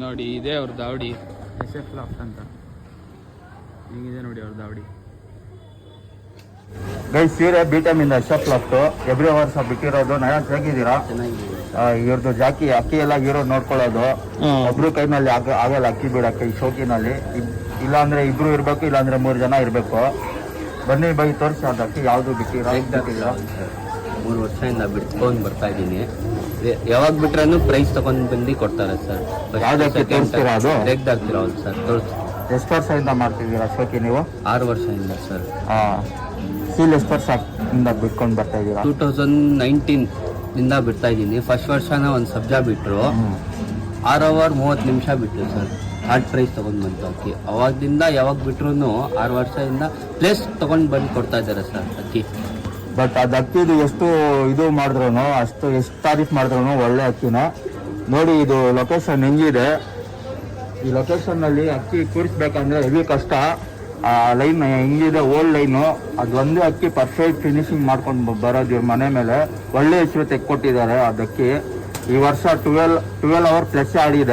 ನೋಡಿ ಇದೆ ಅವ್ರ ದಾವಡಿ SF ಲಾಫ್ಟ್ ಅಂತ. ಹೀಗಿದೆ ನೋಡಿ ಅವ್ರ ದಾವಡಿ. ಗೈಸ್ ಸೀರೆ B-Time ಇಂದ SF ಲಾಫ್ಟ್ ಎವ್ರಿ ವರ್ಷ ಬಿಟ್ಟಿರೋದು. ನಯನ್ ಹೇಗಿದ್ದೀರಾ? ಇವ್ರದ್ದು ಜಾಕಿ ಅಕ್ಕಿ ಎಲ್ಲ ಹೀರೋ ನೋಡ್ಕೊಳ್ಳೋದು. ಒಬ್ರು ಕೈನಲ್ಲಿ ಆಗಲ್ಲ ಅಕ್ಕಿ ಬಿಡಕ್ಕೆ ಈ ಶೋಕಿನಲ್ಲಿ. ಇಲ್ಲಾಂದ್ರೆ ಇಬ್ರು ಇರ್ಬೇಕು, ಇಲ್ಲಾಂದ್ರೆ 3 ಜನ ಇರ್ಬೇಕು. ಬನ್ನಿ ಬೈ ತೋರಿಸಿ ಅದು ಅಕ್ಕಿ ಯಾವ್ದು ಬಿಟ್ಟಿಲ್ಲ. 3 ವರ್ಷದಿಂದ ಬಿಟ್ಕೊಂಡು ಬರ್ತಾ ಇದ್ದೀನಿ. ಯಾವಾಗ ಬಿಟ್ರೂ ಪ್ರೈಸ್ ತಗೊಂಡ್ ಬಂದು ಕೊಡ್ತಾರೆ ಸರ್. ಯಾವ್ದಕ್ಕೆ ತೋರಿಸ್ತೀರಾ? ಅದು ರೆಗ್ಡ್ ಆಗ್ತೀರಾ ಹೌದು ಸರ್. ತೋರಿಸ್ತೀವಿ. ಎಷ್ಟು ವರ್ಷದಿಂದ ಮಾಡ್ತಿದ್ದೀರಾ ಶೋಕಿ ನೀವು? 6 ವರ್ಷದಿಂದ ಸರ್. ಸೀಲ್ ಎಷ್ಟು ವರ್ಷದಿಂದ ಬಿಟ್ಕೊಂಡು ಬರ್ತಾ ಇದ್ದೀರಾ? 2019 ಇಂದ ಬಿಡ್ತಾ ಇದ್ದೀನಿ. ಫಸ್ಟ್ ವರ್ಷನ ಒಂದು ಸಬ್ಜಾ ಬಿಟ್ರು, 6 ಅವರ್ 30 ನಿಮಿಷ ಬಿಟ್ರು ಸರ್. ಹಾರ್ಡ್ ಪ್ರೈಸ್ ತಗೊಂಡ್ ಬಂತು ಅಕ್ಕಿ. ಅವಾಗಿಂದ ಯಾವಾಗ ಬಿಟ್ರು 6 ವರ್ಷದಿಂದ ಪ್ಲೇಸ್ ತಗೊಂಡ್ ಬಂದು ಕೊಡ್ತಾ ಇದ್ದಾರೆ ಸರ್ ಅಕ್ಕಿ. ಬಟ್ ಅದು ಅಕ್ಕಿದು ಎಷ್ಟು ಇದು ಮಾಡಿದ್ರು ಅಷ್ಟು ಎಷ್ಟು ತಾರೀಫ್ ಮಾಡಿದ್ರು ಒಳ್ಳೆ ಅಕ್ಕಿನ. ನೋಡಿ ಇದು ಲೊಕೇಶನ್ ಹೆಂಗಿದೆ. ಈ ಲೊಕೇಶನ್ನಲ್ಲಿ ಅಕ್ಕಿ ಕೂರಿಸ್ಬೇಕಂದ್ರೆ ಹೆವಿ ಕಷ್ಟ. ಆ ಲೈನ್ ಹೆಂಗಿದೆ ಓಲ್ಡ್ ಲೈನು, ಅದು ಒಂದೇ ಅಕ್ಕಿ ಪರ್ಫೆಕ್ಟ್ ಫಿನಿಶಿಂಗ್ ಮಾಡ್ಕೊಂಡು ಬರೋದು ಇವ್ರ ಮನೆ ಮೇಲೆ. ಒಳ್ಳೆ ಹೆಸರು ತೆಕ್ಕೊಟ್ಟಿದ್ದಾರೆ ಅದಕ್ಕೆ. ಈ ವರ್ಷ 12 ಅವರ್ ಪ್ಲಸ್ ಆಡಿದೆ.